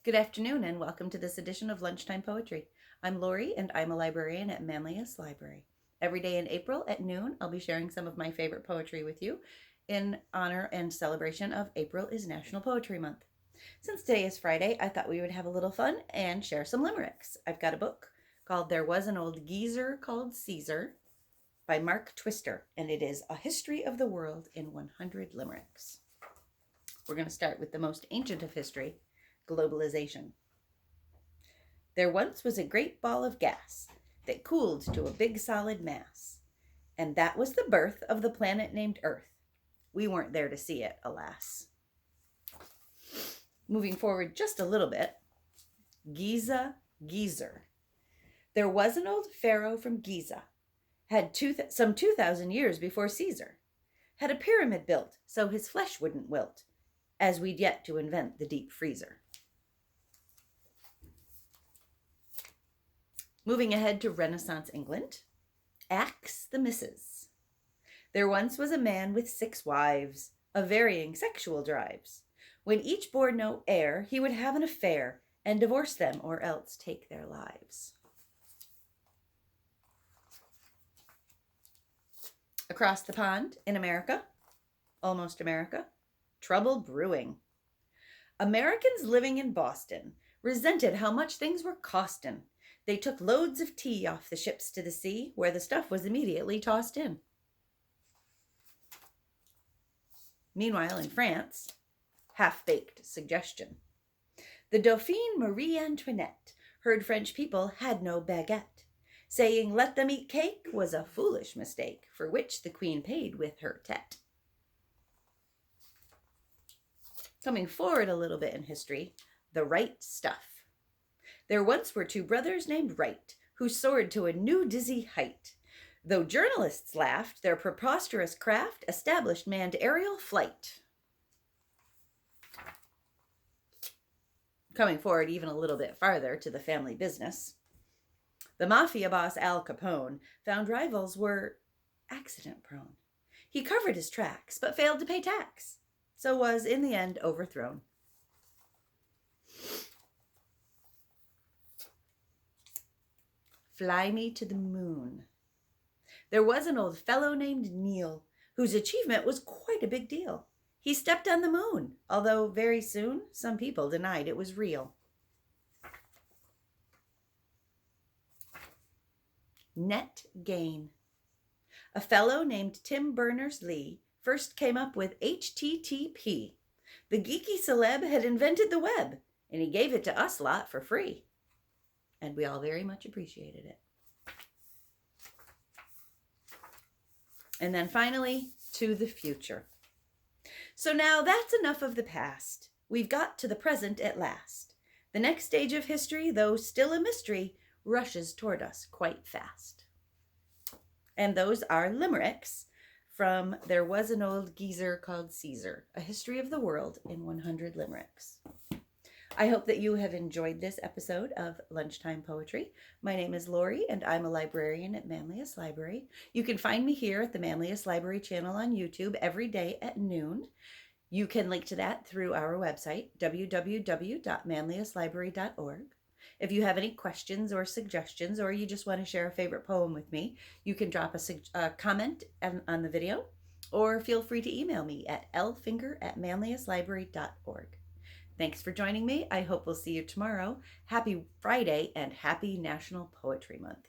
Good afternoon and welcome to this edition of Lunchtime Poetry. I'm Lorie and I'm a librarian at Manlius Library. Every day in April at noon, I'll be sharing some of my favorite poetry with you in honor and celebration of April is National Poetry Month. Since today is Friday, I thought we would have a little fun and share some limericks. I've got a book called There Was an Old Geezer Called Caesar by Mark Twister, and it is a history of the world in 100 limericks. We're going to start with the most ancient of history, globalization. There once was a great ball of gas that cooled to a big solid mass, and that was the birth of the planet named Earth. We weren't there to see it, alas. Moving forward just a little bit, Giza, Geezer. There was an old pharaoh from Giza, had some 2,000 years before Caesar, had a pyramid built so his flesh wouldn't wilt, as we'd yet to invent the deep freezer. Moving ahead to Renaissance England, Axe the Missus. There once was a man with 6 wives, of varying sexual drives. When each bore no heir, he would have an affair, and divorce them or else take their lives. Across the pond, in America, almost America, trouble brewing. Americans living in Boston resented how much things were costin'. They took loads of tea off the ships to the sea, where the stuff was immediately tossed in. Meanwhile, in France, half-baked suggestion. The Dauphine Marie Antoinette heard French people had no baguette, saying let them eat cake was a foolish mistake, for which the queen paid with her tete. Coming forward a little bit in history, the right stuff. There once were 2 brothers named Wright, who soared to a new dizzy height. Though journalists laughed, their preposterous craft established manned aerial flight. Coming forward even a little bit farther to the family business, the mafia boss Al Capone found rivals were accident-prone. He covered his tracks, but failed to pay tax, so was in the end overthrown. Fly me to the moon. There was an old fellow named Neil, whose achievement was quite a big deal. He stepped on the moon, although very soon some people denied it was real. Net gain. A fellow named Tim Berners-Lee first came up with HTTP. The geeky celeb had invented the web, and he gave it to us lot for free. And we all very much appreciated it. And then finally, to the future. So now that's enough of the past. We've got to the present at last. The next stage of history, though still a mystery, rushes toward us quite fast. And those are limericks from There Was an Old Geezer Called Caesar, a history of the world in 100 limericks. I hope that you have enjoyed this episode of Lunchtime Poetry. My name is Lorie, and I'm a librarian at Manlius Library. You can find me here at the Manlius Library channel on YouTube every day at noon. You can link to that through our website, www.manliuslibrary.org. If you have any questions or suggestions, or you just want to share a favorite poem with me, you can drop a comment on the video, or feel free to email me at lfinger@manliuslibrary.org. Thanks for joining me. I hope we'll see you tomorrow. Happy Friday and happy National Poetry Month.